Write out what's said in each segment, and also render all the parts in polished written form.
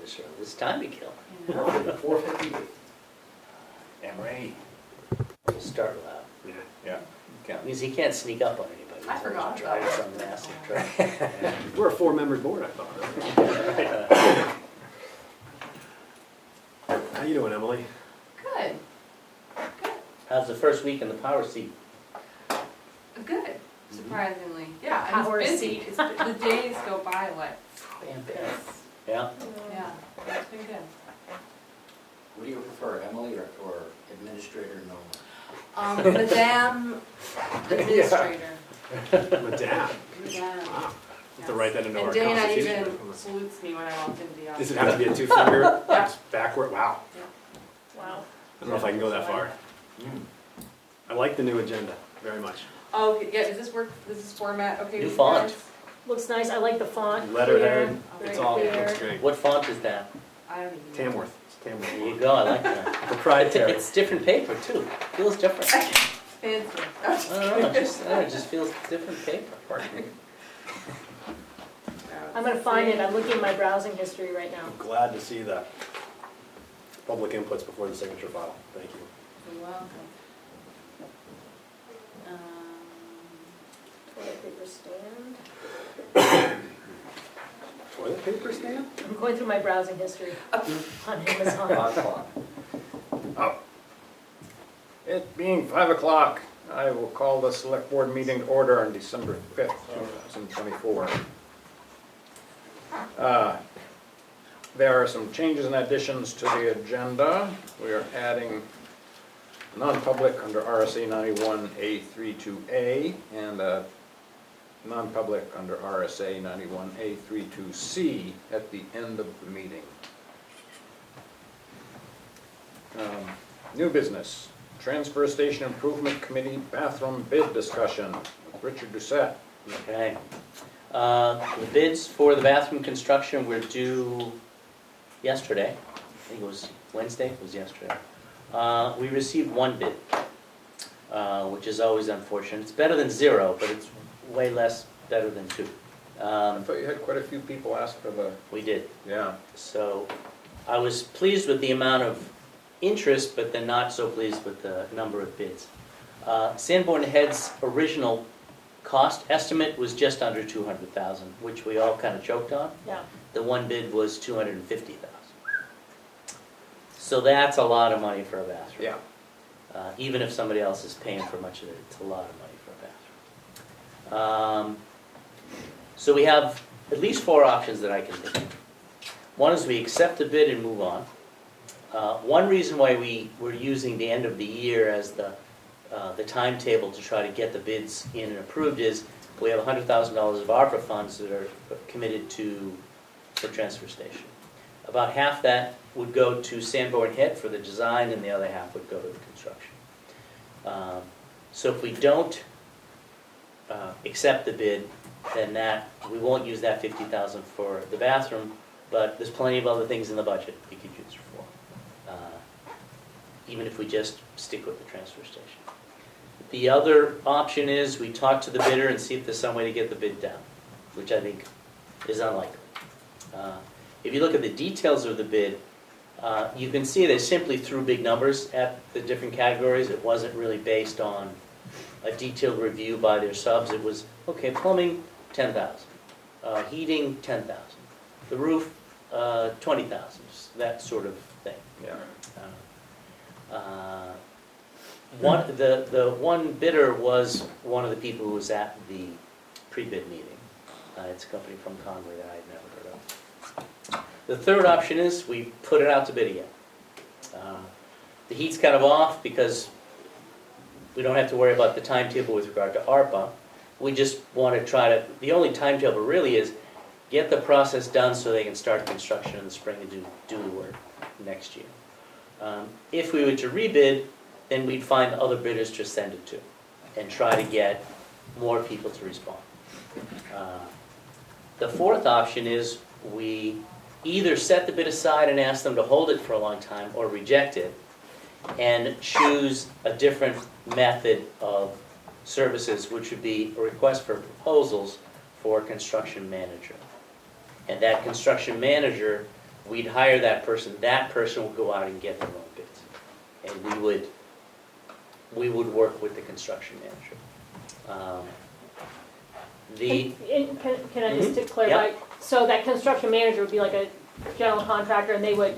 this early. It's time to kill. 4:50. Emery. We'll start loud. Yeah. Because he can't sneak up on anybody. I forgot He's always about trying some nasty trick. We're a 4-member board, I thought. How you doing, Emily? Good, How's the first week in the power seat? good, surprisingly. Yeah, and Power it's busy. seat. The days go by like, Bam, bam. Yeah? yeah, it's been good. What do you prefer, Emily or Administrator Nolan? Madame Administrator. Madame. Madame. Wow. Have to write that into our And Dana constitution. even salutes me when I walk into the Does office. it have to be a 2-finger? Yeah. It's backward? Wow. Wow. I don't know if I can go that far. I like the new agenda very much. Oh, yeah, does this work, does this format okay? New with you font. guys? Looks nice, I like the font. Letterhead, Clear, it's very all, clear. looks great. What font is that? I don't even know. Tamworth. It's Tamworth. There you go, I like that. Proprietary. It's different paper too. Feels different. I Fancy. don't know, it just feels different paper. I'm gonna find it, I'm looking at my browsing history right now. I'm glad to see the public inputs before the signature file. Thank you. You're welcome. Toilet paper stand. Toilet paper stand? I'm going through my browsing history on Amazon. It being 5 o'clock, I will call the select board meeting to order on December 5th, 2024. There are some changes and additions to the agenda. We are adding non-public under RSA 91A32A and non-public under RSA 91A32C at the end of the meeting. New business, Transfer Station Improvement Committee bathroom bid discussion with Richard Doucette. Okay. The bids for the bathroom construction were due yesterday. I think it was Wednesday, it was yesterday. We received one bid, which is always unfortunate. It's better than 0, but it's way less better than 2. I thought you had quite a few people ask for the, We did. yeah. So I was pleased with the amount of interest, but then not so pleased with the number of bids. Sanborn Head's original cost estimate was just under $200,000, which we all kind of joked on. Yeah, The one bid was $250,000. So that's a lot of money for a bathroom. Yeah. Even if somebody else is paying for much of it, it's a lot of money for a bathroom. So we have at least 4 options that I can think of. One is we accept the bid and move on. One reason why we're using the end of the year as the timetable to try to get the bids in and approved is we have $100,000 of ARPA funds that are committed for transfer station. About half that would go to Sanborn Head for the design, and the other half would go to the construction. So if we don't accept the bid, then we won't use that $50,000 for the bathroom, but there's plenty of other things in the budget we could use it for, even if we just stick with the transfer station. The other option is we talk to the bidder and see if there's some way to get the bid down, which I think is unlikely. If you look at the details of the bid, you can see they simply threw big numbers at the different categories. It wasn't really based on a detailed review by their subs. It was, okay, plumbing, $10,000. Heating, $10,000. The roof, $20,000. That sort of thing. Yeah. The one bidder was one of the people who was at the pre-bid meeting. It's a company from Conway that I had never heard of. The third option is we put it out to bid again. The heat's kind of off because we don't have to worry about the timetable with regard to ARPA. We just want to try to, the only timetable really is get the process done so they can start construction in the spring and do the work next year. If we were to rebid, then we'd find other bidders to send it to and try to get more people to respond. The fourth option is we either set the bid aside and ask them to hold it for a long time or reject it and choose a different method of services, which would be a request for proposals for a construction manager. And that construction manager we'd hire that person would go out and get their own bids. And we would work with the construction manager. Can I just to clarify? So that construction manager would be like a general contractor, and they would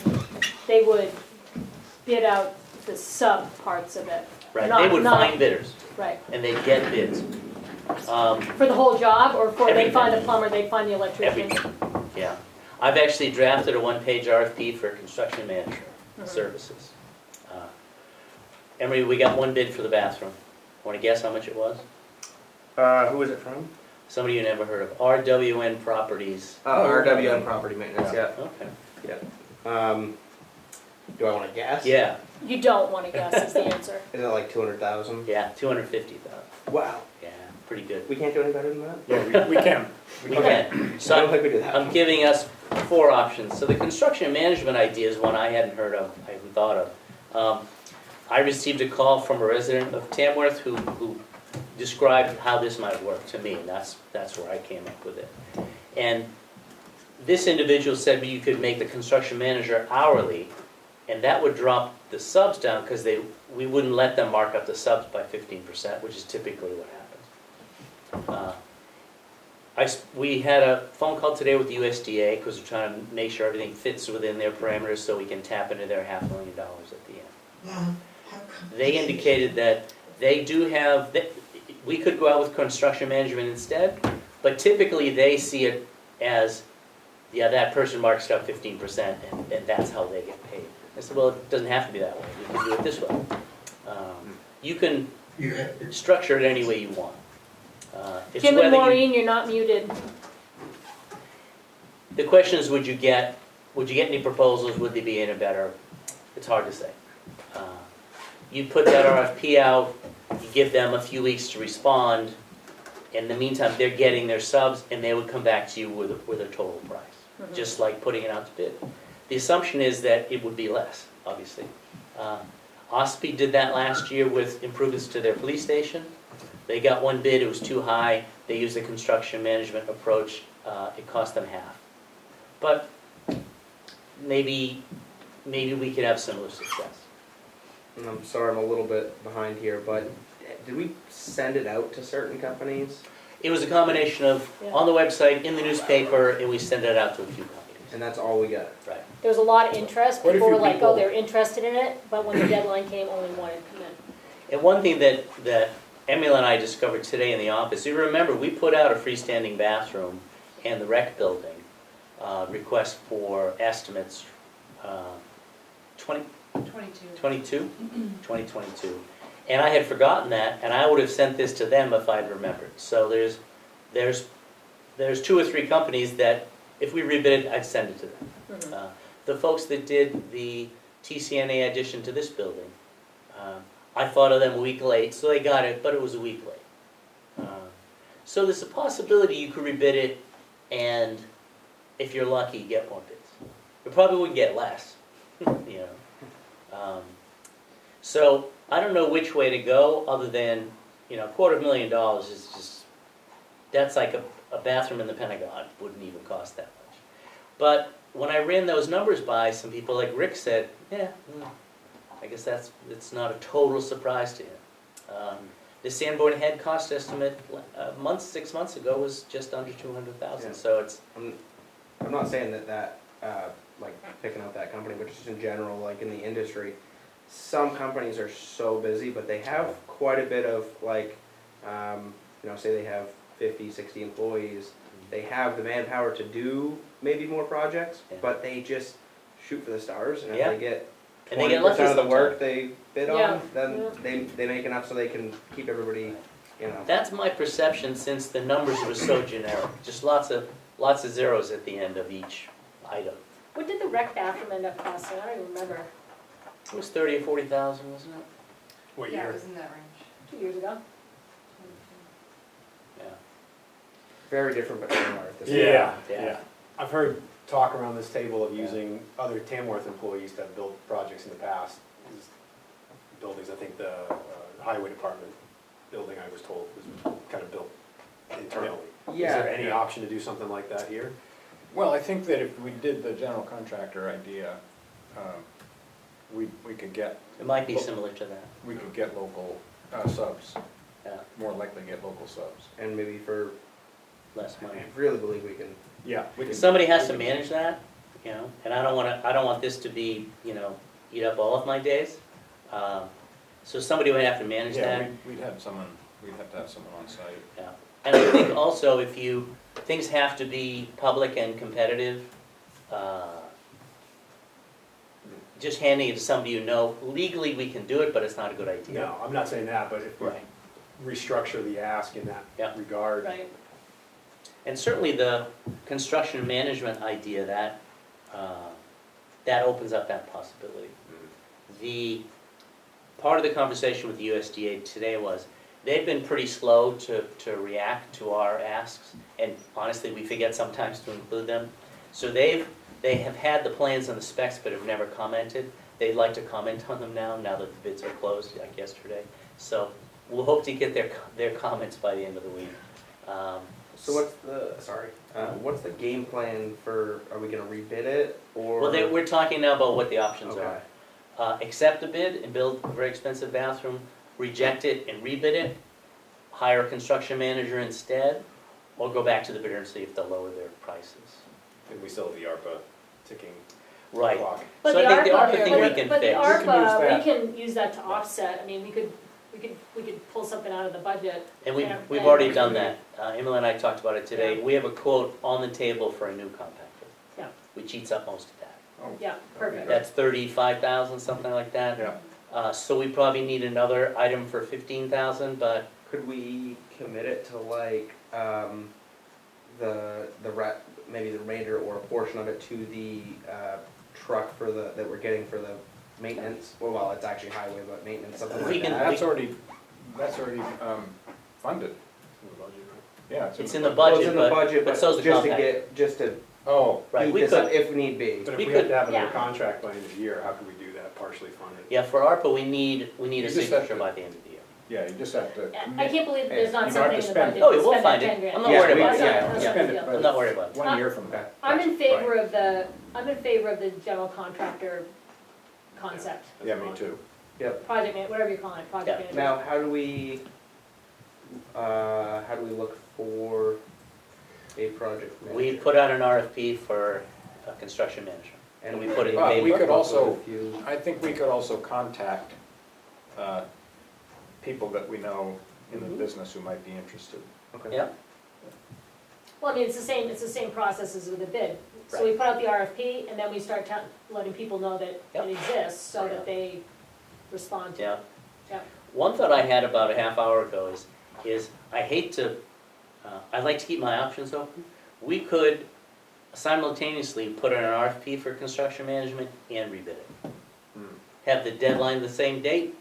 bid out the sub parts of it? Right, Not- they would not- find bidders, Right, and they'd get bids. for the whole job, or for they find the Everything. plumber, they find the electrician? Everything, yeah. I've actually drafted a one-page RFP for construction manager services. Emery, we got one bid for the bathroom. Want to guess how much it was? Who was it from? Somebody you never heard of, RWN Properties. RWN Property Maintenance, yeah. Okay. Do I wanna guess? Yeah, You don't wanna guess is the answer. Is it like 200,000? yeah, 250,000. Wow, Yeah, pretty good. we can't do any better than that? Yeah, we can. We can. I don't So think we do that. I'm giving us 4 options. So the construction management idea is one I hadn't heard of, I hadn't thought of. I received a call from a resident of Tamworth who described how this might work to me, and that's where I came up with it. And this individual said you could make the construction manager hourly, and that would drop the subs down because we wouldn't let them mark up the subs by 15%, which is typically what happens. We had a phone call today with the USDA because we're trying to make sure everything fits within their parameters so we can tap into their $500,000 at the end. They indicated that they do have, we could go out with construction management instead, but typically they see it as, yeah, that person marks up 15% and that's how they get paid. I said, well, it doesn't have to be that way. You can do it this way. You can structure it any way you want. It's Jim and whether you- Maureen, you're not muted. The question is, would you get any proposals? Would they be any better? It's hard to say. You put that RFP out, you give them a few weeks to respond. In the meantime, they're getting their subs, and they would come back to you with a total price, just like putting it out to bid. The assumption is that it would be less, obviously. OSPI did that last year with improvements to their police station. They got one bid, it was too high. They used a construction management approach. It cost them half. But maybe we could have similar success. And I'm sorry, I'm a little bit behind here, but did we send it out to certain companies? It was a combination of on the website, in the newspaper, and we sent it out to a few companies. And that's all we got? Right. There was a lot of interest, Quite a people were few like, people- oh, they're interested in it, but when the deadline came, only one had come in. And one thing that Emily and I discovered today in the office, you remember, we put out a freestanding bathroom and the rec building request for estimates 2022. And I had forgotten that, and I would have sent this to them if I'd remembered. So there's 2 or 3 companies that, if we rebid it, I'd send it to them. The folks that did the TCNA addition to this building, I thought of them a week late, so they got it, but it was a week late. So there's a possibility you could rebid it, and if you're lucky, get more bids. You probably would get less, you know. So I don't know which way to go, other than, $250,000 is just, that's like a bathroom in the Pentagon, wouldn't even cost that much. But when I ran those numbers by, some people like Rick said, I guess it's not a total surprise to him. The Sanborn head cost estimate 6 months ago was just under 200,000. Yeah. So it's I'm not saying that like picking out that company, but just in general, like in the industry, some companies are so busy, but they have quite a bit of like, say they have 50, 60 employees. They have the manpower to do maybe more projects, but they just shoot for the stars, and if they get 20% of the work they bid on, then they make enough so they can keep everybody, That's my perception, since the numbers were so generic. Just lots of zeros at the end of each item. What did the rec bathroom end up costing? I don't even remember. It was 30 or 40,000, wasn't it? What Yeah, it year? was in that range. 2 years ago. Yeah. very different but similar at this point. Yeah, Yeah. yeah. I've heard talk around this table of using other Tamworth employees to have built projects in the past. These buildings, I think the highway department building, I was told, was kind of built internally. Is Yeah. there any option to do something like that here? Well, I think that if we did the general contractor idea, we could get, It might be similar to that, we could get local subs, yeah, more likely get local subs. And maybe for, less I money. really believe we can, Yeah. we can- Somebody has to we can- manage that, you know, and I don't want this to be, you know, eat up all of my days. So somebody would have to manage Yeah, that, we'd have to have someone on site. yeah. And I think also things have to be public and competitive. Just handing it to somebody you know, legally we can do it, but it's not a good idea. No, I'm not saying that, but if we Right. restructure the ask in that Yeah. regard. Right, And certainly the construction management idea, that opens up that possibility. The, part of the conversation with the USDA today was, they've been pretty slow to react to our asks, and honestly, we forget sometimes to include them. So they have had the plans and the specs, but have never commented. They'd like to comment on them now that the bids are closed, like yesterday. So we'll hope to get their comments by the end of the week. so what's the game plan for, are we gonna rebid it, or? Well, we're talking now about what the options Okay. are. Accept a bid and build a very expensive bathroom, reject it and rebid it, hire a construction manager instead, or go back to the bidder and see if they'll lower their prices. And we still have the ARPA ticking Right. clock. but So the I think the ARPA, ARPA thing we can but the fix. We can use ARPA, that. we can use that to offset, I mean, we could pull something out of the budget. And Yeah, we've and- already done that. Emily and I talked about it today. We have a quote on the table for a new compactor. Yeah. Which eats up most of that. Oh, Yeah, perfect. That's 35,000, something like that. yeah. So we probably need another item for 15,000, but Could we commit it to like, maybe the remainder or a portion of it to the, truck that we're getting for the maintenance? Well, it's actually highway, but maintenance, something We like can- that. That's already funded. Yeah, it's in the Well, it's budget, in the budget, but but so's the just to compactor. just to Oh, Right, beat we this up could, if need be. But We if we have could- to have yeah. another contract by the end of the year, how can we do that, partially funded? yeah, for ARPA, we need You a just have signature to- by the end of the year. yeah, you just have to I commit. can't believe there's You not don't something have in to the spend budget. it. Oh, to we'll spend find that it. 10 grand. I'm not Yeah, worried we- about That's it. not- yeah, that's yeah. not a big Spend it, deal. but I'm not worried about it. one year from now. I'm in Right. favor of the, general contractor concept. Yeah, me too. Project man, whatever you call it, project Yeah. manager. Now, how do we look for a project manager? We put out an RFP for a construction manager. And we put it- But we Dave- could also, If you- I think we could also contact people that we know in the Mhm. business who might be interested. Okay. Yeah, Well, I mean, it's the same process as with a bid. So we put out the RFP, and then we start letting people know that Yep. it exists, so that they respond to it. yeah. Yeah. One thought I had about a half hour ago is I hate to, I like to keep my options open. We could simultaneously put in an RFP for construction management and rebid it. Hmm. Have the deadline the same date,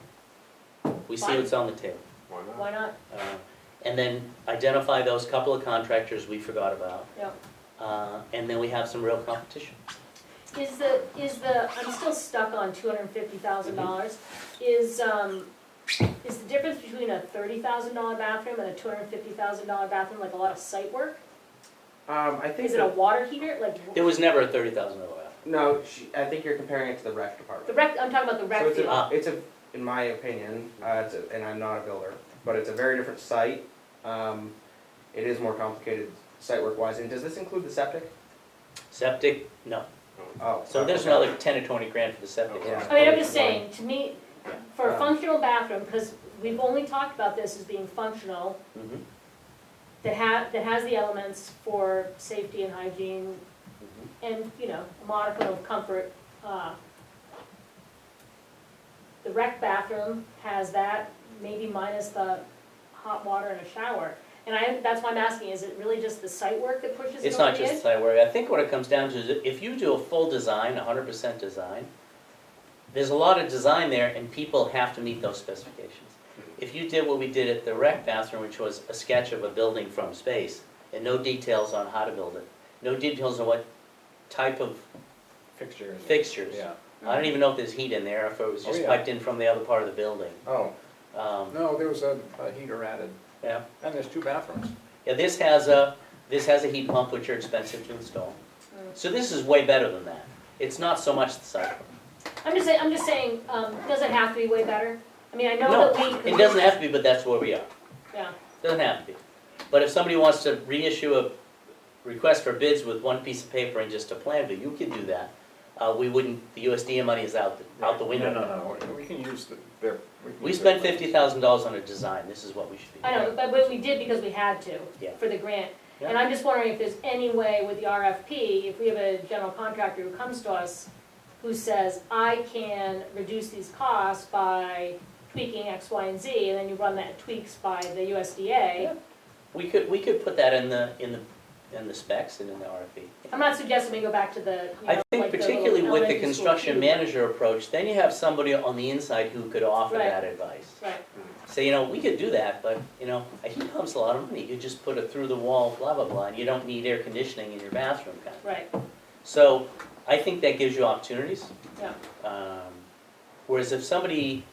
we see Fine. what's on the table. Why not? Why not? And then identify those couple of contractors we forgot about, Yeah. and then we have some real competition. Is the, I'm still stuck on $250,000. Is the difference between a $30,000 bathroom and a $250,000 bathroom like a lot of site work? I think Is it a that, water heater, like, There was never a $30,000 bathroom. no, I think you're comparing it to the rec department. the rec, I'm talking about the So rec it's field. a, it's a, in my opinion, and I'm not a builder, but it's a very different site. It is more complicated site work wise, and does this include the septic? Septic, no. Oh. So there's okay. another 10 or 20 grand for the septic. Yeah. I mean, I'm just saying, to me, Yeah. for a functional bathroom, because we've only talked about this as being functional, Mhm, that has the elements for safety and hygiene mhm. and, you know, a modicum of comfort. The rec bathroom has that, maybe minus the hot water and a shower. And that's why I'm asking, is it really just the site work that pushes it It's over not the just edge? site work. I think what it comes down to is if you do a full design, 100% design, there's a lot of design there and people have to meet those specifications. If you did what we did at the rec bathroom, which was a sketch of a building from space, and no details on how to build it, no details on what type of Fixtures. fixtures. Yeah. I don't even know if there's heat in there, if it was Oh, just yeah. piped in from the other part of the building. Oh, No, there was a heater added, yeah. and there's 2 bathrooms. Yeah, this has a heat pump, which are expensive to install. So this is way better than that. It's not so much the site. I'm just saying, does it have to be way better? I mean, I know No, that we. it doesn't have to be, but that's where we are. Yeah, Doesn't have to be. But if somebody wants to reissue a request for bids with one piece of paper and just a plan, but you can do that. We wouldn't, the USDA money is out the window. No, we can use their. We spent $50,000 on a design, this is what we should be I doing. know, but we did because we had to, Yeah. for the grant. And Yeah. I'm just wondering if there's any way with the RFP, if we have a general contractor who comes to us who says, I can reduce these costs by tweaking X, Y, and Z, and then you run that tweaks by the USDA. Yeah. We could put that in the specs and in the RFP. I'm not suggesting we go back to the, you know, I think like the particularly little with the elementary school construction cube. manager approach, then you have somebody on the inside who could offer Right. that advice. Right, Say, you know, we could do that, but, you know, a heat pump's a lot of money, you just put a through the wall blah, blah, blah, and you don't need air conditioning in your bathroom kind of. right, So, I think that gives you opportunities. yeah, Whereas if somebody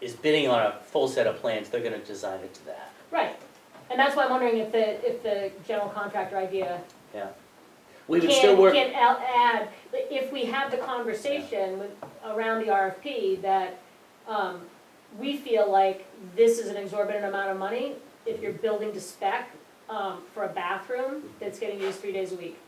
is bidding on a full set of plans, they're gonna design it to that. right. And that's why I'm wondering if the general contractor idea Yeah. We would still work, can add, if we have the conversation with, around the RFP, that, we feel like this is an exorbitant amount of money, if you're building to spec, for a bathroom that's getting used 3 days a week.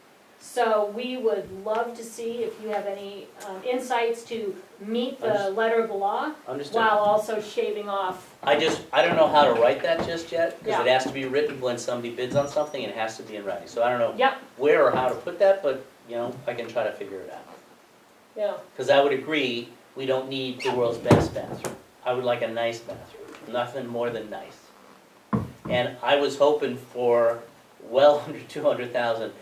So we would love to see if you have any, insights to meet the letter of the law, understood. while also shaving off, I don't know how to write that just yet, because it Yeah. has to be written when somebody bids on something, and it has to be in writing. So I don't know yep, where or how to put that, but, you know, I can try to figure it out. yeah, Because I would agree, we don't need the world's best bathroom. I would like a nice bathroom, nothing more than nice. And I was hoping for well under 200,000.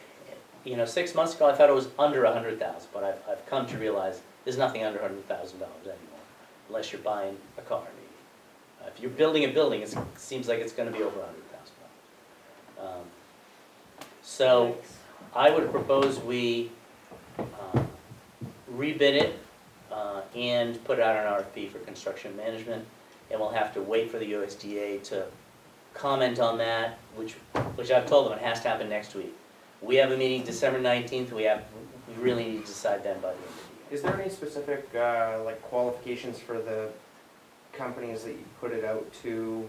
You know, 6 months ago, I thought it was under 100,000, but I've come to realize there's nothing under $100,000 anymore, unless you're buying a car, maybe. If you're building a building, it seems like it's gonna be over $100,000. So, I would propose we rebid it and put it out on RFP for construction management, and we'll have to wait for the USDA to comment on that, which I've told them it has to happen next week. We have a meeting December 19th, we really need to decide then by the end of the year. Is there any specific, like qualifications for the companies that you put it out to,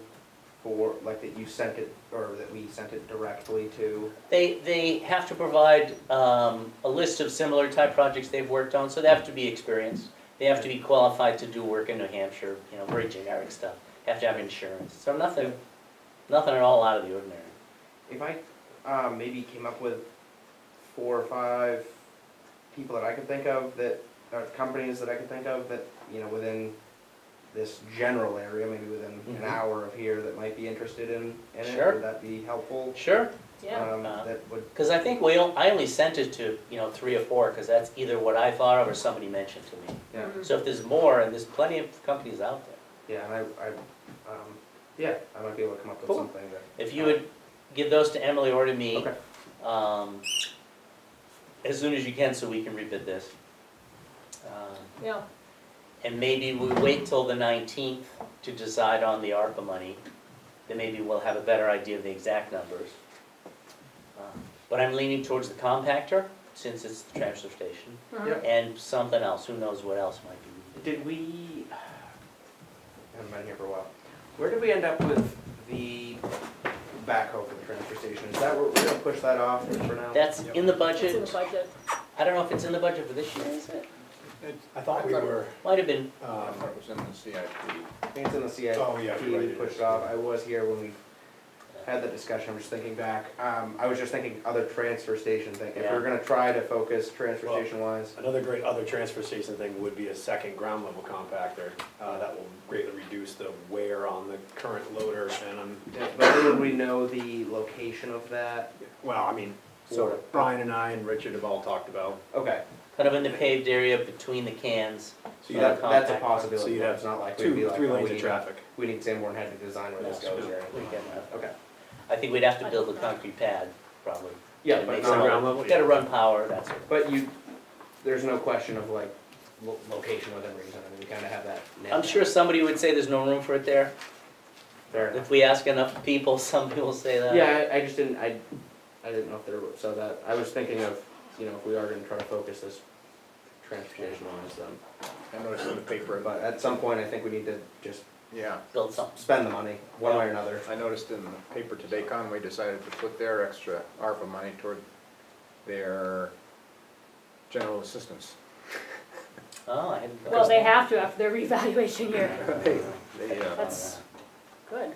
for, like that you sent it, or that we sent it directly to? They have to provide a list of similar type projects they've worked on, so they have to be experienced. They have to be qualified to do work in New Hampshire, you know, very generic stuff. They have to have insurance, so nothing at all out of the ordinary. If I maybe came up with 4 or 5 people that I could think of that, or companies that I could think of that, you know, within this general area, maybe within an Mhm. hour of here, that might be interested in it, Sure. would that be helpful? Sure. yeah. That would, Because I think I only sent it to, you know, 3 or 4, because that's either what I thought of or somebody mentioned to me. yeah, Mhm. So if there's more, and there's plenty of companies out there, yeah, and yeah, I might be able to come up with Cool. something that. if you would give those to Emily or to me, Okay. as soon as you can, so we can rebid this. Yeah, And maybe we wait till the 19th to decide on the ARPA money, then maybe we'll have a better idea of the exact numbers. But I'm leaning towards the compactor, since it's the transfer station, mhm. Yeah. and something else, who knows what else might be needed. Did we, I haven't been here for a while, where did we end up with the backhoe for the transfer station? Is that, we're gonna push that off for now? That's in the It's in the budget, budget. I don't know if it's in the budget for this year, is it? I thought we were, Might have been, I thought it was in the CIP. I think it's in the CIP, Oh, yeah, we right, pushed it it off, is. I was here when we had the discussion, I'm just thinking back. I was just thinking other transfer station thing, if Yeah. we're gonna try to focus transfer Well, station wise. another great other transfer station thing would be a second ground level compactor. That will greatly reduce the wear on the current loader and, Yeah, but then would we know the location of that? well, I mean, Sort of. Brian and I and Richard have all talked about. Okay, kind of in the paved area between the cans. So you'd Yeah. have that's a compact. So possibility, you'd but have it's not like we'd be like, 3 oh, lanes we of need, traffic. we need Sanborn Head to design where this No, goes or we anything. get that. Okay. I think we'd have to build a concrete pad, probably. Yeah, And but make not some ground other- level, Gotta yeah. run power, that sort of. But you, there's no question of like location within reason, I mean, you kinda have that. nailed I'm down. sure somebody would say there's no room for it there. Fair enough. If we ask enough people, somebody will say that. Yeah, I just didn't, I didn't know if there were, so that, I was thinking of if we are gonna try to focus this transportation on this, I noticed in the paper, but at some point, I think we need to just yeah, Build something. spend the money, one way or another. I noticed in the paper today, Conway decided to put their extra ARPA money toward their general assistance. Oh, I hadn't. Well, they have to after their revaluation year. They, That's good.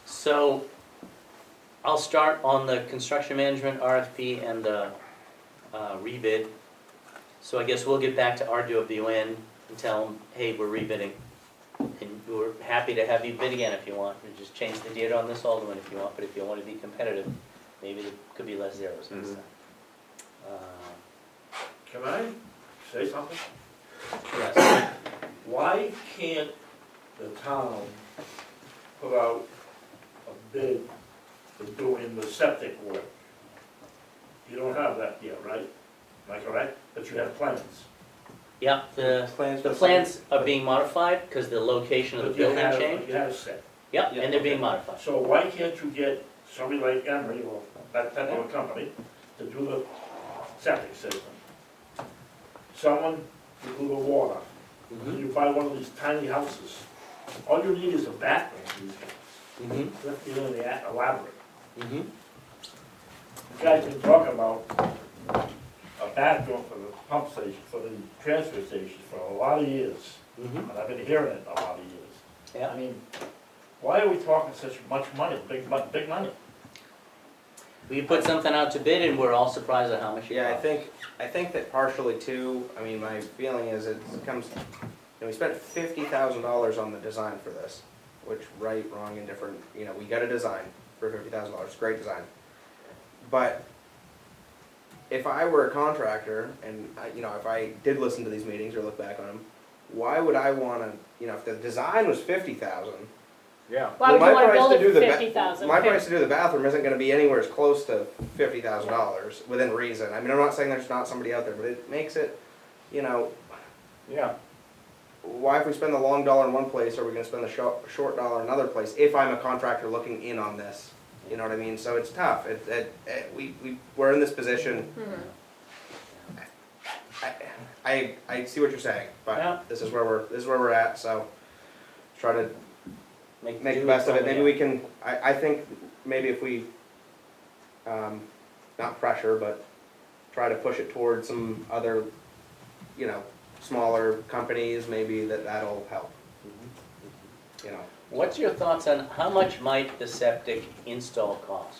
So, I'll start on the construction management RFP and the rebid. So I guess we'll get back to RWN and tell them, hey, we're rebidding. And we're happy to have you bid again if you want, and just change the date on this Alderman if you want, but if you want to be competitive, maybe there could be less zeros next time. Can I say something? Yes, Why can't the town put out a bid for doing the septic work? You don't have that yet, right? Am I correct? But you have plans. yeah, the plans are being modified because the location of the But you building have- changed. You have a set. Yep, and they're being modified. So why can't you get somebody like Emery or that type of a company to do the septic system? Someone to do the water. When you buy one of these tiny houses, all you need is a bathroom these days. Mm-hmm, You have to be really elaborate. mm-hmm. You guys been talking about a bathroom for the pump station, for the transfer station for a lot of years. Mm-hmm. And I've been hearing it a lot of years. Yeah. I mean, why are we talking such much money, big money? We put something out to bid and we're all surprised at how much it Yeah, costs. I think that partially too, I mean, my feeling is it comes, we spent $50,000 on the design for this, which right, wrong, indifferent, we got a design for $50,000, great design. But if I were a contractor and, if I did listen to these meetings or look back on them, why would I wanna, if the design was 50,000, yeah, Why would my you wanna price build to it do for the ba- 50,000? my price to do the bathroom isn't gonna be anywhere as close to $50,000 within reason. I mean, I'm not saying there's not somebody out there, but it makes it, yeah, why if we spend the long dollar in one place, are we gonna spend the short dollar in another place, if I'm a contractor looking in on this? You know what I mean? So it's tough. We're in this position. I see what you're saying, Yeah. but this is where we're at, so try to make the do best of it. something, Maybe yeah. we can, I think maybe if we, not pressure, but try to push it towards some other, smaller companies, maybe that'll help, What's your thoughts on how much might the septic install cost?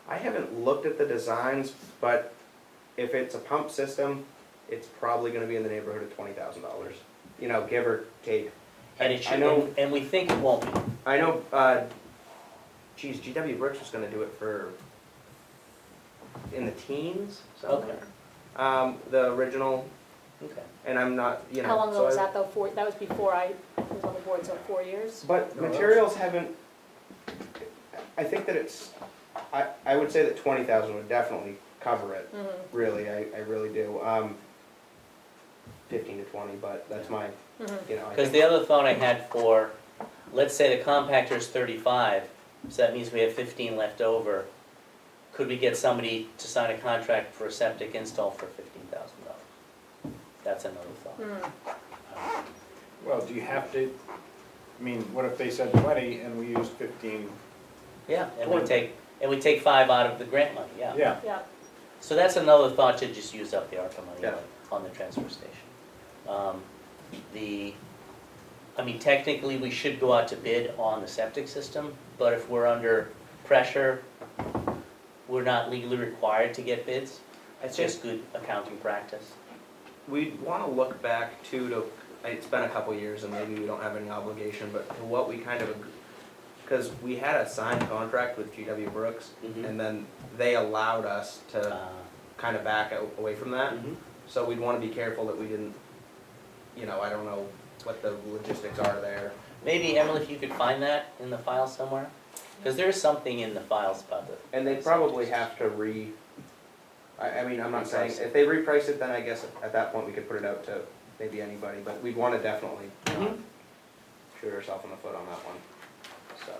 I haven't looked at the designs, but if it's a pump system, it's probably gonna be in the neighborhood of $20,000, give or take. And it I should, know- and we think it won't be. I know, GW Bricks was gonna do it for, in the teens, somewhere. The original, Okay. and I'm not, How long ago so was I- that though? That was before I was on the board, so 4 years? But No, materials haven't, I think that it's, I would say that 20,000 would definitely cover it, really, I really do. 15 to 20, but that's my, I Because think, the other thought I had for, let's say the compactor is 35, so that means we have 15 left over. Could we get somebody to sign a contract for a septic install for $15,000? That's another thought. well, do you have to, I mean, what if they said 20 and we used 15? Yeah, and we take 5 out of the grant money, yeah. Yeah, Yeah. So that's another thought, to just use up the ARPA money Yeah. on the transfer station. I mean, technically, we should go out to bid on the septic system, but if we're under pressure, we're not legally required to get bids. It's just good accounting practice. we'd wanna look back too to, it's been a couple years and maybe we don't have any obligation, but to what we kind of, because we had a signed contract with GW Brooks, Mhm. and then they allowed us to kind of back away from that. Mhm. So we'd wanna be careful that we didn't, I don't know what the logistics are there. Maybe, Emily, if you could find that in the file somewhere? Because there is something in the files about the. And they probably have to I mean, I'm not saying, if they reprice it, then I guess at that point we could put it out to maybe anybody, but we'd wanna definitely not Mhm. shoot ourselves in the foot on that one, so.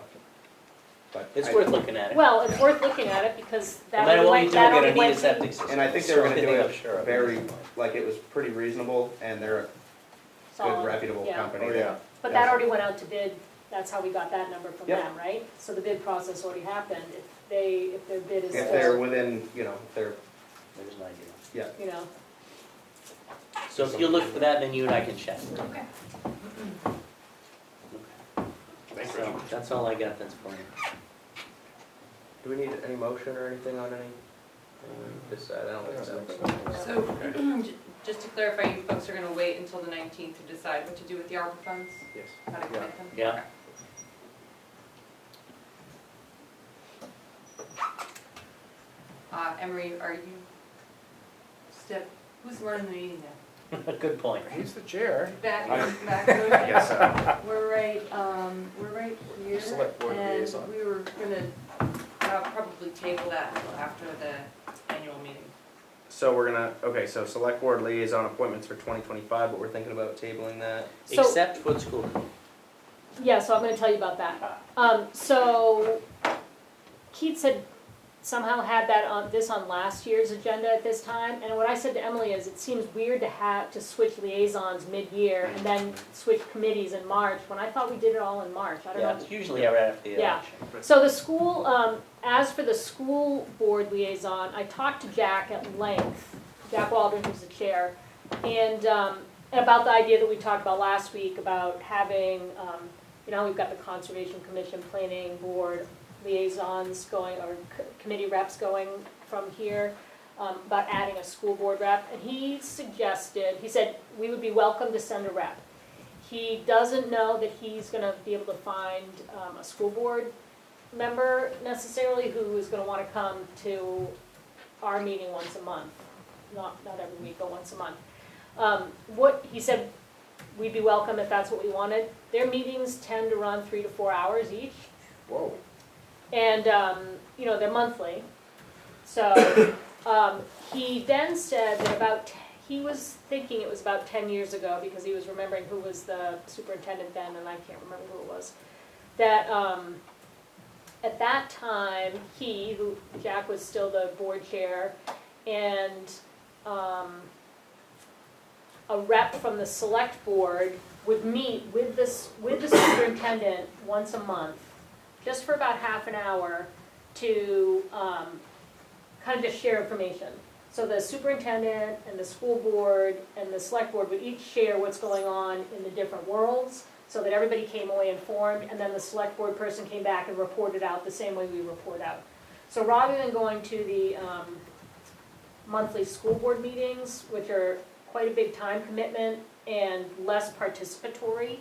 but. It's I- worth looking at it. Well, it's worth looking at it because No that matter what we went, do, that we're gonna already need a went septic to. system. And I think they were gonna That's the do only thing it I'm sure of. very, like, it was pretty reasonable, and they're a good solid, reputable yeah. company. Oh, yeah. But that already went out to bid, that's how we got that number from Yep. them, right? So the bid process already happened, if their bid is If they're still, within, you know, if they're, There's an idea. yeah. you know, So if you look for that, then you and I can chat. Okay. Thanks, So, Richard. that's all I got, that's for you. Do we need any motion or anything on any? Decide, I don't think so. So, just to clarify, you folks are gonna wait until the 19th to decide what to do with the ARPA funds? Yes. How to commit them? Yeah. Okay. Emery, are you, who's running the meeting now? Good point. He's the chair. Back, I- back. Yes, sir. We're right here, Select board and liaison. we were gonna probably table that until after the annual meeting. So we're gonna, okay, so select board liaison appointments for 2025, but we're thinking about tabling that. so, Except for the school. yeah, so I'm gonna tell you about that. So Keith had somehow had that on, this on last year's agenda at this time, and what I said to Emily is, it seems weird to switch liaisons mid-year and then switch committees in March, when I thought we did it all in March, I don't know. Yeah, it's usually right after the Yeah. election. So the school, as for the school board liaison, I talked to Jack at length, Jack Waldron, who's the chair, and about the idea that we talked about last week about having, you know, we've got the Conservation Commission, Planning Board liaisons going, or committee reps going from here, about adding a school board rep, and he suggested, he said, we would be welcome to send a rep. He doesn't know that he's gonna be able to find a school board member necessarily who is gonna wanna come to our meeting once a month, not every week, but once a month. What, he said, we'd be welcome if that's what we wanted. Their meetings tend to run 3 to 4 hours each, Whoa. and, you know, they're monthly. So, he then said that he was thinking it was about 10 years ago, because he was remembering who was the superintendent then, and I can't remember who it was, that, at that time, Jack was still the board chair, and, a rep from the select board would meet with the superintendent once a month, just for about half an hour, to kind of just share information. So the superintendent and the school board and the select board would each share what's going on in the different worlds, so that everybody came away informed, and then the select board person came back and reported out the same way we report out. So rather than going to the monthly school board meetings, which are quite a big time commitment and less participatory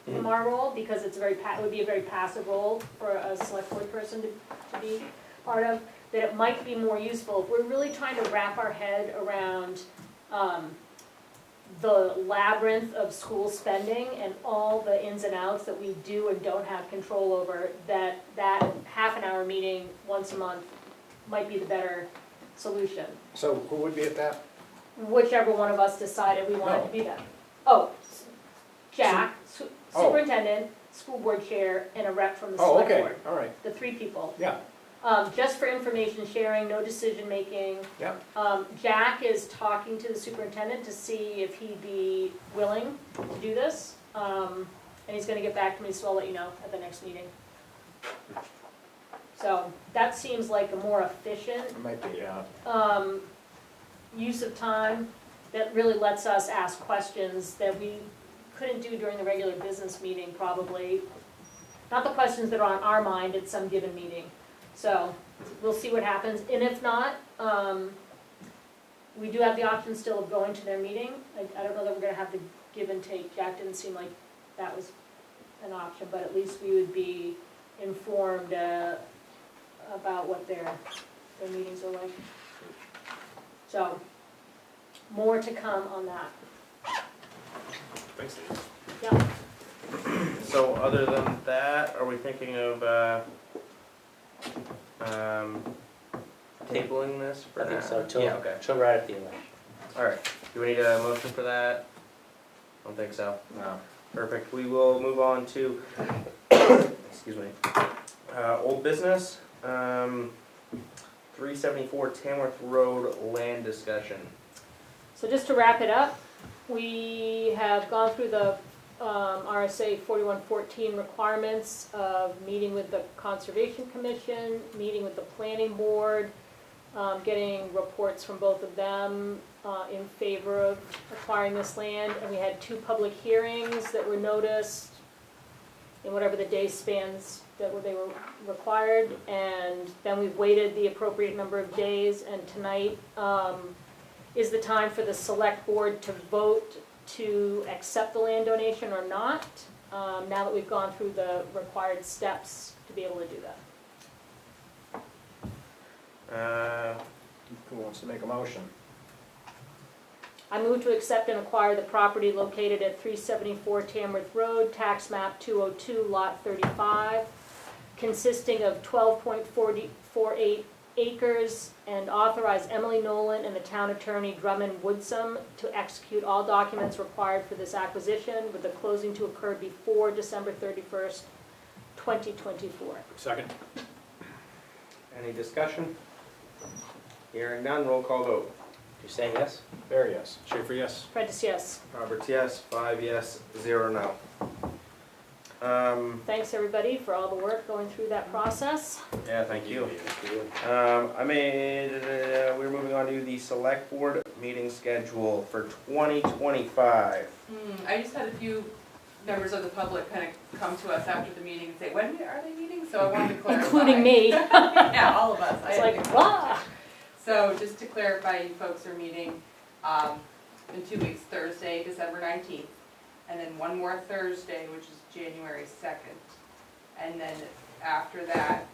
from our role, because it's it would be a very passive role for a select board person to be part of, that it might be more useful if we're really trying to wrap our head around the labyrinth of school spending and all the ins and outs that we do and don't have control over, that half an hour meeting once a month might be the better solution. So who would be at that? Whichever one of us decided we wanted No. to be that. Oh, Jack, Oh. superintendent, school board chair, and a rep from the Oh, select okay, board. all right, The 3 people. yeah, Just for information sharing, no decision making. yeah. Jack is talking to the superintendent to see if he'd be willing to do this. And he's gonna get back to me, so I'll let you know at the next meeting. So that seems like a more efficient It might be, yeah. use of time that really lets us ask questions that we couldn't do during the regular business meeting probably. Not the questions that are on our mind at some given meeting. So we'll see what happens, and if not, we do have the option still of going to their meeting. I don't know that we're gonna have to give and take. Jack didn't seem like that was an option, but at least we would be informed about what their meetings are like. So, more to come on that. Thanks, Steve. Yeah. So other than that, are we thinking of, tabling this for I think now? so, Yeah, okay. till right at the election. Alright, do we need a motion for that? Don't think so. No. Perfect, we will move on to, excuse me, Old business, 374 Tamworth Road land discussion. So just to wrap it up, we have gone through the RSA 4114 requirements of meeting with the Conservation Commission, meeting with the Planning Board, getting reports from both of them in favor of acquiring this land. And we had 2 public hearings that were noticed in whatever the day spans that they were required. And then we've waited the appropriate number of days, and tonight is the time for the select board to vote to accept the land donation or not, now that we've gone through the required steps to be able to do that. Who wants to make a motion? I move to accept and acquire the property located at 374 Tamworth Road, tax map 202, lot 35, consisting of 12.48 acres, and authorize Emily Nolan and the town attorney Drummond Woodsum to execute all documents required for this acquisition, with the closing to occur before December 31st, 2024. Second? Any discussion? Hearing none, roll call vote. You saying yes? Barry, yes. Schaefer, yes? Prentice, yes. Roberts, yes. 5 yes, 0 no. Thanks, everybody, for all the work going through that process. Yeah, thank you. We're moving on to the select board meeting schedule for 2025. I just had a few members of the public kind of come to us after the meeting and say, when are they meeting? So I wanted to clarify. Including me. Yeah, all of us. I It's had like, to- wow. So just to clarify, you folks are meeting in 2 weeks, Thursday, December 19th, and then one more Thursday, which is January 2nd. And then after that,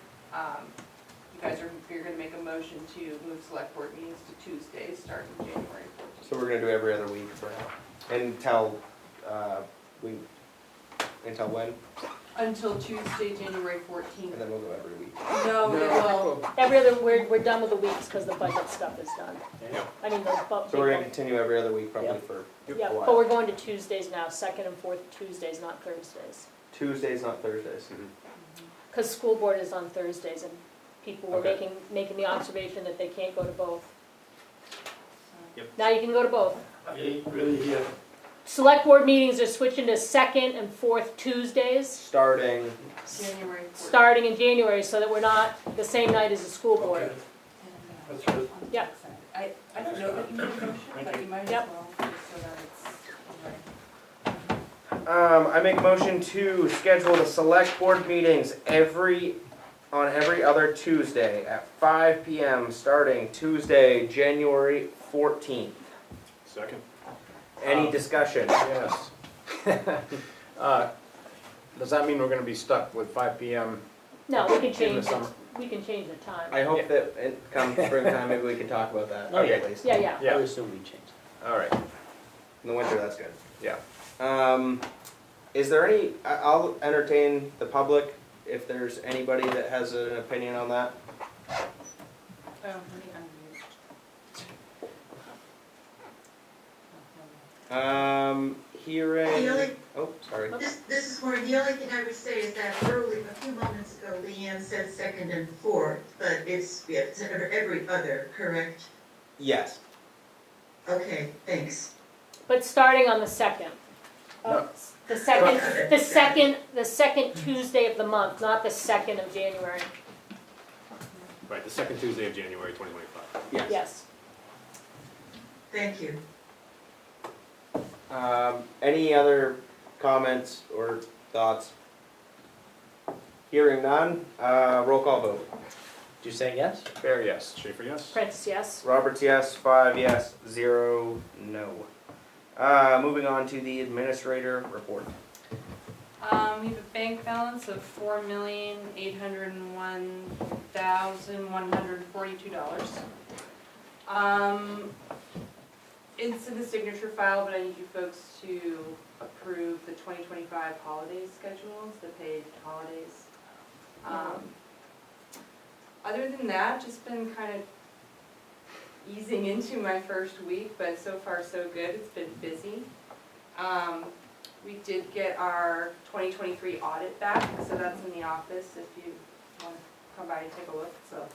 you're gonna make a motion to move select board meetings to Tuesdays, starting January 14th. So we're gonna do every other week for now. Until, until when? Until Tuesday, January 14th. And then we'll go every week. No, it will. Every other, we're done with the weeks because the budget stuff is done. Yeah. I mean, the So we're gonna continue every other week probably for yeah, a while. but we're going to Tuesdays now, 2nd and 4th Tuesdays, not Thursdays. Tuesdays, not Thursdays. Because school board is on Thursdays, and people were Okay. making the observation that they can't go to both. Yep. Now you can go to both. I ain't really here. Select board meetings are switching to 2nd and 4th Tuesdays, Starting, January 14th. starting in January, so that we're not the same night as the school board. Okay, that's good. Yeah. I don't know that you made a motion, but you might as Yep. well, just so that it's, I make a motion to schedule the select board meetings on every other Tuesday at 5 PM, starting Tuesday, January 14th. Second? Any discussion? Yes. Does that mean we're gonna be stuck with 5 PM? No, we can In the change, summer. we can change the time. I hope that it comes springtime, maybe we can talk about that. Oh, yeah. At least. Yeah, yeah. I would assume we changed. All right, In the winter, that's good. yeah. Is there any, I'll entertain the public if there's anybody that has an opinion on that. oh, let me unmute. Hearing, The only- oh, sorry. This is Maureen, the only thing I would say is that early, a few moments ago, Leanne said 2nd and 4th, but it's every other, correct? Yes. Okay, thanks. But starting on the 2nd. No. The second Tuesday of the month, not the 2nd of January. Right, the second Tuesday of January 2025. Yes. Thank you. Any other comments or thoughts? Hearing none, roll call vote. Do you say yes? Barry, yes. Schaefer, yes? Prentice, yes. Roberts, yes. 5 yes, 0 no. Moving on to the administrator report. We have a bank balance of $4,801,142. It's in the signature file, but I need you folks to approve the 2025 holiday schedules, the paid holidays. Other than that, just been kind of easing into my first week, but so far so good. It's been busy. We did get our 2023 audit back, so that's in the office if you want to come by and take a look. It's a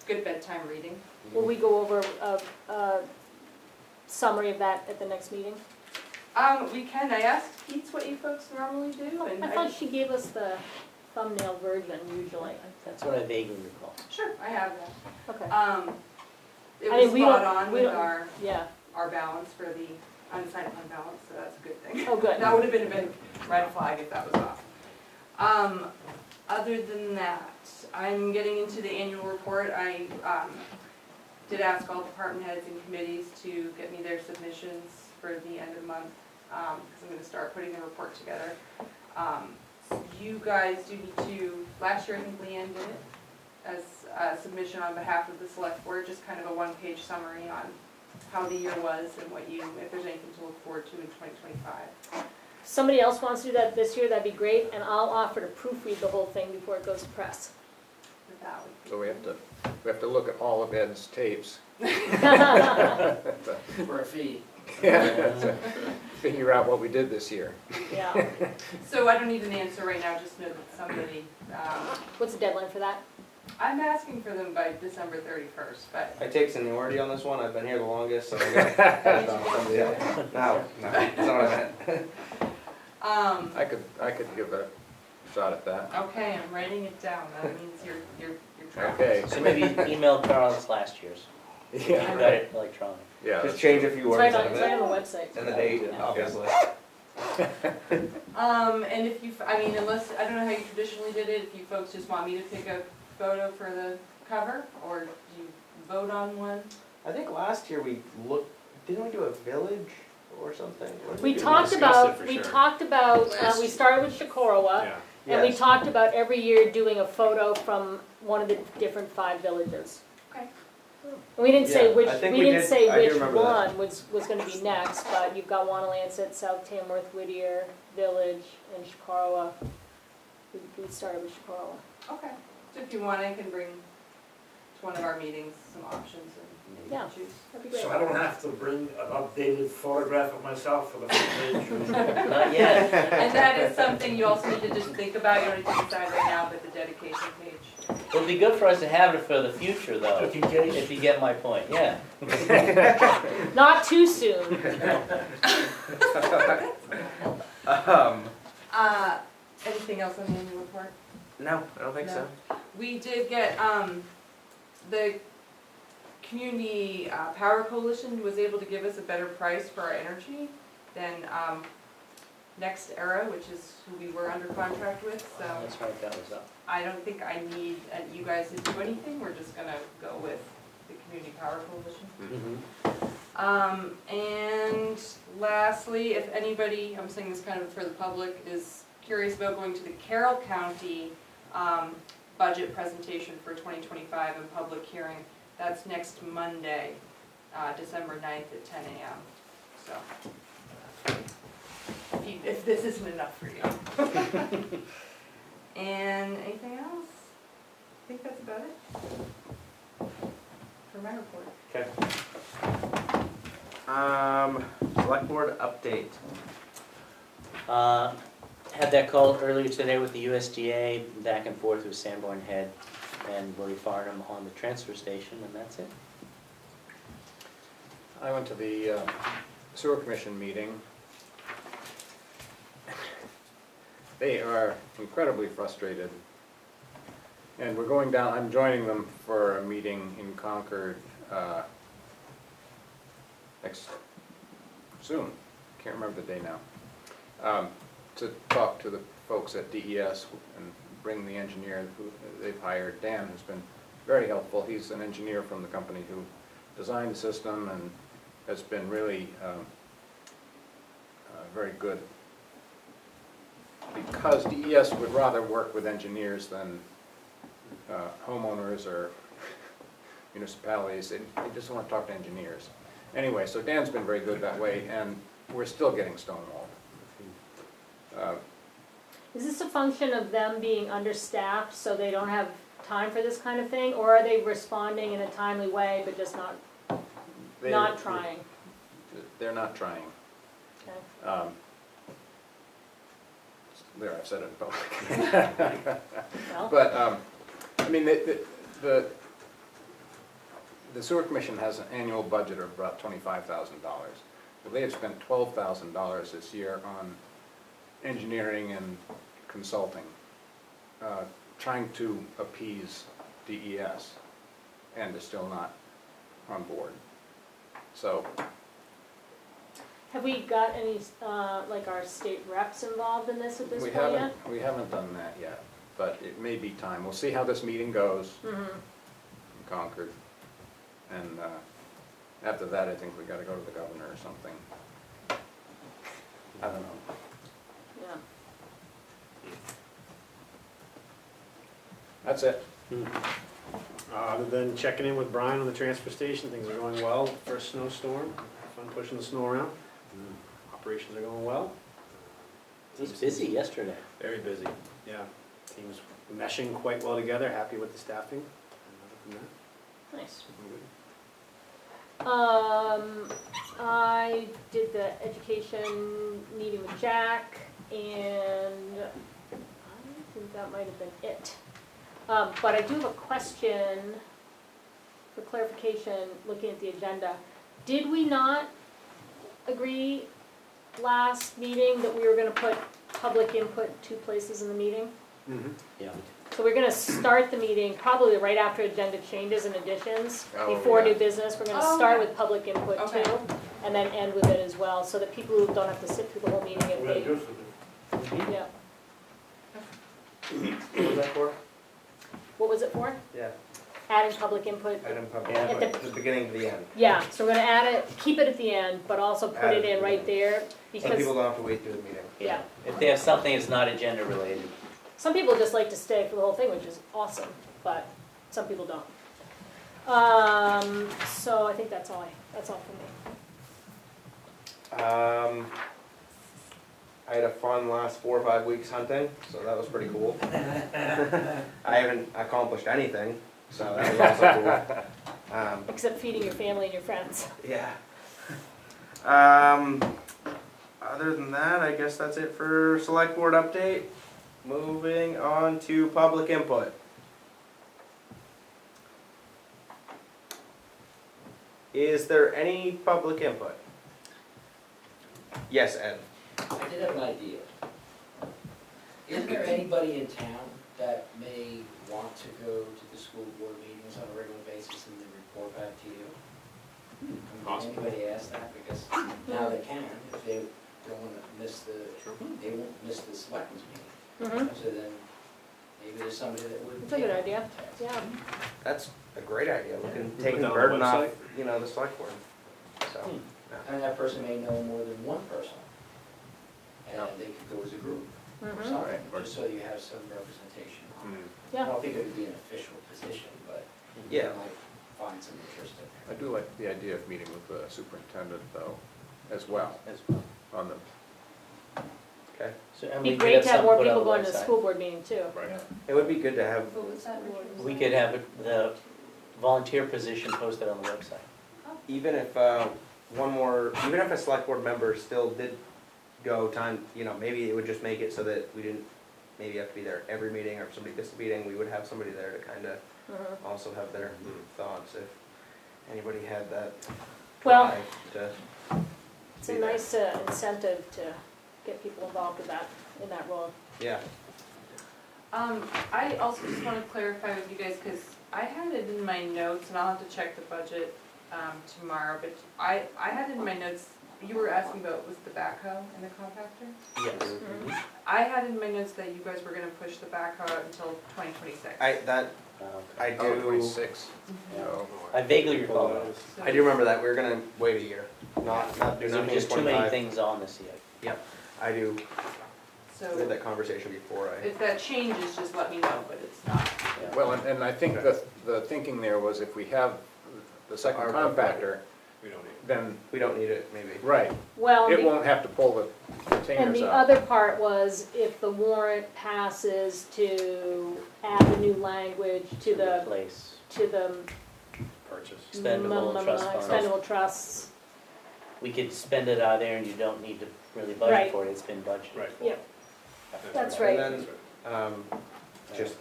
good bedtime reading. Will we go over a summary of that at the next meeting? We can. I asked Pete what you folks normally do, and I thought she gave us the thumbnail version usually. That's what I vaguely recall. sure, I have that. Okay, It I was mean, we spot don't- on we with don't- yeah, our balance for the unassigned fund balance, so that's a good thing. oh, good. That would have been a big red flag if that was off. Other than that, I'm getting into the annual report. I did ask all department heads and committees to get me their submissions for the end of the month, because I'm gonna start putting the report together. You guys do need to, last year I think Leanne did it, as a submission on behalf of the select board, just kind of a one-page summary on how the year was and what you, if there's anything to look forward to in 2025. Somebody else wants to do that this year, that'd be great, and I'll offer to proofread the whole thing before it goes to press. With that would be- So we have to look at all of Ed's tapes. For a fee. Yeah, figure out what we did this year. Yeah, So I don't need an answer right now, just know that somebody, what's the deadline for that? I'm asking for them by December 31st, but I take seniority on this one, I've been here the longest, so I got pass it on to somebody else. No, that's not what I meant. I could give a shot at that. Okay, I'm writing it down, that means you're tracking. Okay, So maybe email Carl's last year's. yeah, I've got it electronic. yeah. Just change a few It's words right out on, of it's right it, on the website. and the date, Yeah. obviously. And if you, I mean, unless, I don't know how you traditionally did it, if you folks just want me to pick a photo for the cover, or do you vote on one? I think last year we looked, didn't we do a village or something? What did We do? talked discussed it about, for we sure. taled about, we started with Shakorowa, Yeah. and we Yes. talked about every year doing a photo from one of the different 5 villages. Okay. And we didn't say Yeah, which, I think we we didn't did- say I do which remember that. one was gonna be next, but you've got Wanalancet, South Tamworth, Whittier, Village, and Shakorowa. We started with Shakorowa. Okay, so if you want, I can bring to one of our meetings some options and maybe Yeah. choose. That'd be great. So I don't have to bring an updated photograph of myself for the front page? Not yet. And that is something you also need to just think about, you don't need to decide right now, but the dedication page. It'll be good for us to have it for the future, though, Just in case. if you get my point, yeah. Not too soon. Anything else on the annual report? No, I don't think so. We did get, the Community Power Coalition was able to give us a better price for our energy than Next Era, which is who we were under contract with, so That's right, that was up. I don't think I need you guys to do anything, we're just gonna go with the Community Power Coalition. And lastly, if anybody, I'm saying this kind of for the public, is curious about going to the Carroll County budget presentation for 2025 and public hearing, that's next Monday, December 9th at 10 a.m. So, if this isn't enough for you. And anything else? I think that's about it for my report. Okay. Select board update. Had that call earlier today with the USDA, back and forth with Sanborn Head and Willie Farnham on the transfer station, and that's it. I went to the sewer commission meeting. They are incredibly frustrated. And we're going down, I'm joining them for a meeting in Concord next, soon, can't remember the day now, to talk to the folks at DES and bring the engineer who they've hired, Dan, who's been very helpful. He's an engineer from the company who designed the system and has been really very good. Because DES would rather work with engineers than homeowners or municipalities, they just want to talk to engineers. Anyway, so Dan's been very good that way, and we're still getting stonewalled. Is this a function of them being understaffed, so they don't have time for this kind of thing? Or are they responding in a timely way, but just not trying? They're not trying. Okay. There, I've said it in public. Well, But I mean, the sewer commission has an annual budget of about $25,000. But they have spent $12,000 this year on engineering and consulting, trying to appease DES, and they're still not on board. So, Have we got any, like our state reps involved in this at this point yet? we haven't done that yet, but it may be time. We'll see how this meeting goes Mm-hmm. in Concord. And after that, I think we gotta go to the governor or something. I don't know. Yeah. That's it. Other than checking in with Brian on the transfer station, things are going well. First snowstorm, fun pushing the snow around. Operations are going well. It was busy yesterday. Very busy, yeah. Team's meshing quite well together, happy with the staffing. And other than that, Nice. we're good. I did the education meeting with Jack, and I think that might have been it. But I do have a question for clarification, looking at the agenda. Did we not agree last meeting that we were gonna put public input 2 places in the meeting? Yeah. So we're gonna start the meeting probably right after agenda changes and additions, Oh, before yeah. new business. We're gonna Oh, start okay. with public input Okay. too, and then end with it as well, so that people who don't have to sit through the whole meeting if We they, used to do. yeah. What was that for? What was it for? Yeah, Adding public input. item public, Yeah. at the beginning to the end. Yeah, so we're gonna add it, keep it at the end, but also put Add it it in right there, So because, people don't have to wait through the meeting. yeah. If they have something that's not agenda related. Some people just like to stay for the whole thing, which is awesome, but some people don't. So I think that's all for me. I had a fun last 4 or 5 weeks hunting, so that was pretty cool. I haven't accomplished anything, so that was also cool. Except feeding your family and your friends. Yeah. Other than that, I guess that's it for select board update. Moving on to public input. Is there any public input? Yes, Ed. I did have an idea. Is there anybody in town that may want to go to the school board meetings on a regular basis and then report back to you? Did anybody ask that? Because now they can, if they don't want to miss they won't miss the selectmen's meeting. Mm-hmm. So then, maybe there's somebody that would. That's a good idea, yeah. That's a great idea. We can Put take that the on the burden off, website? the select board. So, I mean, that person may know more than one person. And they could go as a group or Mhm. something, Right. just so you have some representation. I Yeah. don't think it would be an official position, but Yeah. you might find some interest in it. I do like the idea of meeting with the superintendent, though, as well, As well. on the, okay. So, and Be we could great have to have something more put on people the going to the website. school board meeting too. It would be good to have, What was that? We could have the volunteer position posted on the website. even if even if a select board member still did go time, maybe it would just make it so that we didn't maybe have to be there every meeting, or if somebody missed a meeting, we would have somebody there to kind of Mhm. also have their thoughts if anybody had that Well- drive to. It's a be there. nice incentive to get people involved in that role. Yeah. I also just want to clarify with you guys, because I had it in my notes, and I'll have to check the budget tomorrow, but I had it in my notes, you were asking about, was the backhoe and the compactor? Yes. Mhm. I had in my notes that you guys were gonna push the backhoe out until 2026. I oh, do, 26. Yeah. No. I vaguely recall that. So- I do remember that, we were gonna wait a year, not do Because there nothing were in just too many 25. things on this yet. I do, we had So that conversation before if that changes, just let me know, but it's not. Yeah. Well, and I think the thinking there was if we have the second Our- compactor, We don't need then, we don't need it, maybe. right, Well, it the- won't have to pull the and containers the out. other part was if the warrant passes to add the new language to the Replace purchase. expendable trust funds. expendable trusts. We could spend it out of there and you don't need to really Right. budget for it, it's been budgeted Right. for. Yep. That's right. And then, just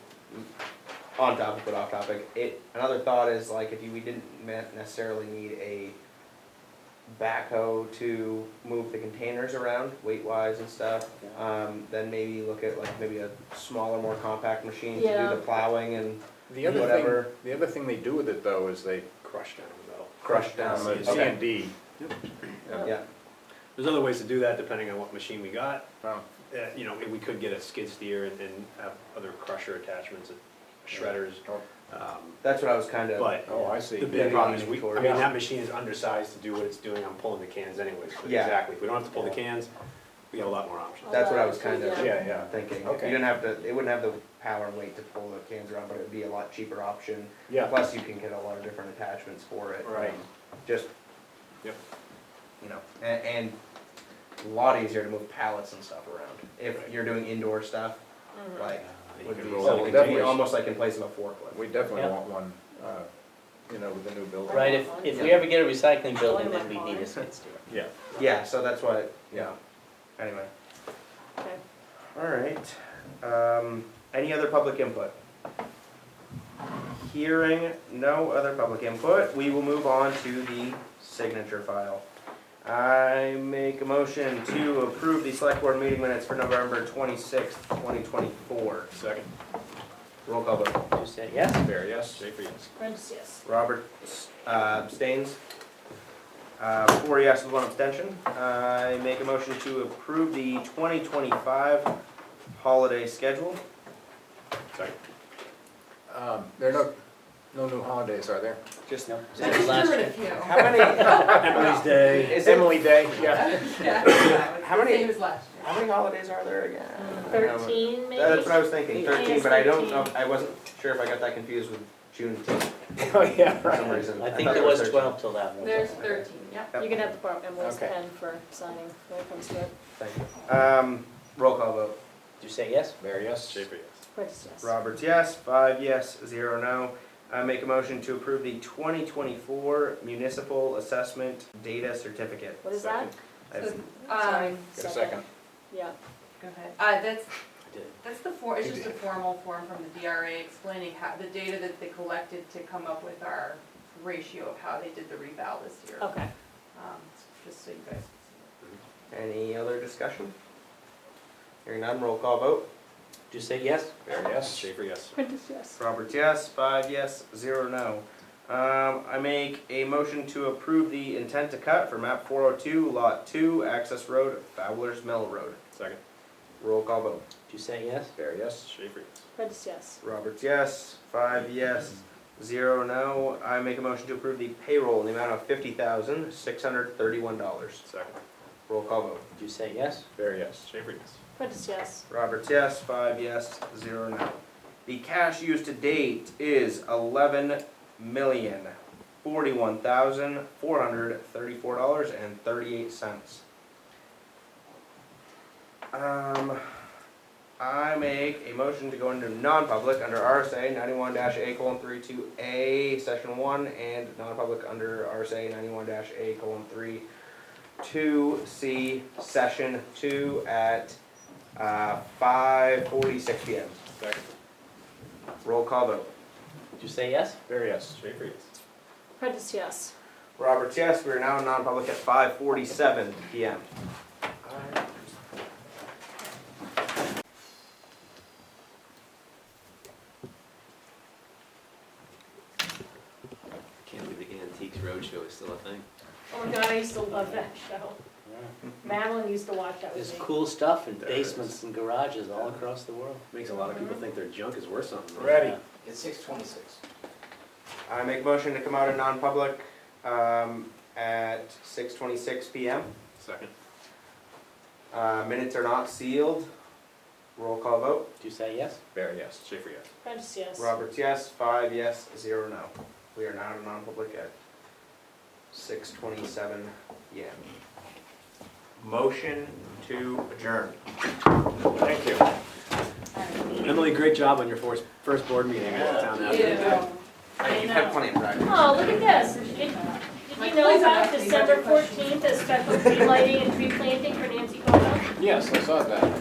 on topic but off topic, another thought is like if we didn't necessarily need a backhoe to move the containers around weight-wise and stuff, then maybe look at like maybe a smaller, more compact machine to do Yeah. the plowing and The other whatever. the other thing they do with it though is they Crush down the metal. crush down the, C and D. yeah. There's other ways to do that depending on what machine we got. Oh, You know, we could get a skid steer and have other crusher attachments, shredders. That's what I was kind of. But oh, I see. the big problem is, I mean, towards- that machine is undersized to do what it's doing on pulling the cans anyways. But Yeah. exactly, if we don't have to pull the cans, we got a lot more options. That's what I was kind of Yeah, yeah. thinking. Okay. You didn't have to. It wouldn't have the power and weight to pull the cans around, but it'd be a lot cheaper option. Yeah. Plus, you can get a lot of different attachments for it. Right. Just. Yep. You know, and a lot easier to move pallets and stuff around if Right. you're doing indoor stuff. Like, You would can be roll So something we to be definitely- almost like in place of a forklift. We definitely Yeah. want one, you know, with the new building. Right, if we ever get a recycling building, then we need a skid steer. Yeah. Yeah, so that's what. Yeah. Anyway. Okay. All right. Any other public input? Hearing no other public input, we will move on to the signature file. I make a motion to approve the select board meeting minutes for November 26th, 2024. Second. Roll call vote. You say yes? Fair, yes. Schaefer, yes. Prentice, yes. Robert abstains. 4 yeses, 1 abstention. I make a motion to approve the 2025 holiday schedule. Second. There are no new holidays, are there? Just No. I Since just last threw in year. a few. How many? Emily's Day. Is it? Emily Day, yeah. Yeah. How many- Same as last year. How many holidays are there again? 13 maybe? That's what I was thinking, Maybe 13, but I don't know, 13. I wasn't sure if I got that confused with Juneteenth Oh, yeah, for some right. reason. I think thought there it was 13. 12 till that one. There's 13, yep. Yep. You can have to borrow Emily's Okay. pen for signing when it comes to it. Thank you. Roll call vote. Did you say yes? Fair, yes. Schaefer, yes. Prentice, yes. Roberts, yes. 5 yes, 0 no. I make a motion to approve the 2024 Municipal Assessment Data Certificate. What is that? I've- Sorry. Get a second. Yeah. Go ahead. I did. That's the it's just a formal form from the DRA explaining how, the data that they collected to come up with our ratio of how they did the reval this year. Okay. Just so you guys can Any other discussion? Hearing none, roll call vote. Did you say yes? Fair, yes. Schaefer, yes. Prentice, yes. Roberts, yes. 5 yes, 0 no. I make a motion to approve the intent to cut for map 402, lot 2, access road, Fowler's Mill Road. Second. Roll call vote. Did you say yes? Fair, yes. Schaefer, yes. Prentice, yes. Roberts, yes. 5 yes, 0 no. I make a motion to approve the payroll in the amount of $50,631. Second. Roll call vote. Did you say yes? Fair, yes. Schaefer, yes. Prentice, yes. Roberts, yes. 5 yes, 0 no. The cash used to date is $11,041,434.38. I make a motion to go into non-public under RSA 91-A:32A, section 1, and non-public under RSA 91-A:32C, section 2 at 5:46 p.m. Second. Roll call vote. Did you say yes? Fair, yes. Schaefer, yes. Prentice, yes. Roberts, yes. We are now in non-public at 5:47 p.m. Can't believe the Antiques Roadshow is still a thing. Oh my God, I used to love that show. Madeline used to watch that with There's me. cool stuff in There basements and garages all across the world. Makes a lot of people think their junk is worth something. Ready. Yeah. It's 6:26. I make a motion to come out of non-public at 6:26 p.m. Second. Minutes are not sealed. Roll call vote. Did you say yes? Fair, yes. Schaefer, yes. Prentice, yes. Roberts, yes. 5 yes, 0 no. We are now in non-public at 6:27 p.m. Motion to adjourn. Thank you. Emily, great job on your first board meeting at town Yeah. admin. I You've had know. plenty of practice. Oh, look at this. Did you know about December 14th as special tree lighting and tree planting for Nancy Bono? Yes, I saw that.